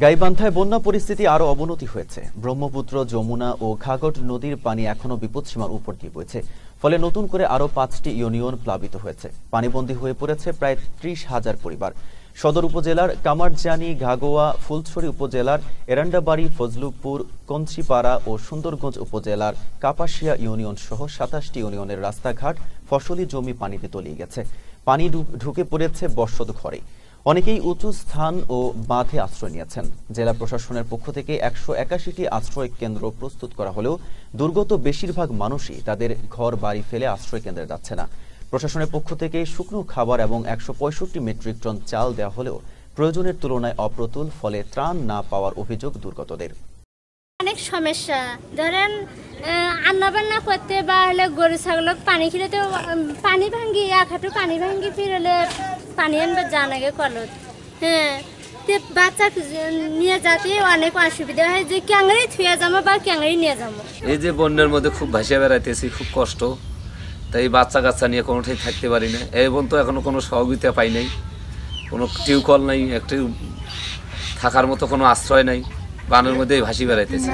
গাইবান্ধায় বন্যা পরিস্থিতি আরো অবনতি হয়েছে। ব্রহ্মপুত্র, যমুনা ও ঘাঘট নদীর পানি এখনো বিপদসীমার উপর দিয়ে বইছে। ফলে নতুন করে আরো ৫টি ইউনিয়ন প্লাবিত হয়েছে। পানিবন্দী হয়ে পড়েছে প্রায় ৩০,০০০ পরিবার। সদর উপজেলার কামারজানি, ঘাগোয়া, ফুলছড়ি উপজেলার এরান্ডাবাড়ি, ফজলুপুর, কঞ্চিপাড়া ও সুন্দরগঞ্জ উপজেলার কাপাসিয়া ইউনিয়ন সহ ২৭টি ইউনিয়নের রাস্তাঘাট, ফসলি জমি পানিতে তলিয়ে গেছে। পানি ঢুকে পড়েছে বসত ঘরে। অনেকেই উঁচু স্থান ও বাঁধে আশ্রয় নিয়েছেন। জেলা প্রশাসনের পক্ষ থেকে ১৮১টি আশ্রয় কেন্দ্র প্রস্তুত করা হলেও দুর্গত বেশিরভাগ মানুষই তাদের ঘর বাড়ি ফেলে আশ্রয় কেন্দ্রে যাচ্ছে না। প্রশাসনের পক্ষ থেকে শুকনো খাবার এবং ১৬৫ মেট্রিক টন চাল দেওয়া হলেও প্রয়োজনের তুলনায় অপ্রতুল, ফলে ত্রাণ না পাওয়ার অভিযোগ দুর্গতদের। অনেক সমস্যা, ধরেন রান্না বান্না করতে বা হলে গরু ছাগল পানি খেলে তো পানি ভাঙ্গি, এক হাঁটু পানি ভাঙ্গি ফিরলে পানি আনবে যান আগে কলত। হ্যাঁ, বাচ্চা নিয়ে যেতে অনেক অসুবিধা হয়, যে ক্যাংড়ি থুয়ে যাবো বা ক্যাংড়ি নিয়ে যাবো। এই যে বন্যার মধ্যে খুব ভাসিয়ে বেড়াইতেছি, খুব কষ্ট। তাই বাচ্চা কাচ্চা নিয়ে কোনোটাই থাকতে পারি না। এবং তো এখনো কোনো সহযোগিতা পাই নাই, কোনো টিউবকল নাই, একটু থাকার মতো কোনো আশ্রয় নাই। বানের মধ্যেই ভাসি বেড়াইতেছি।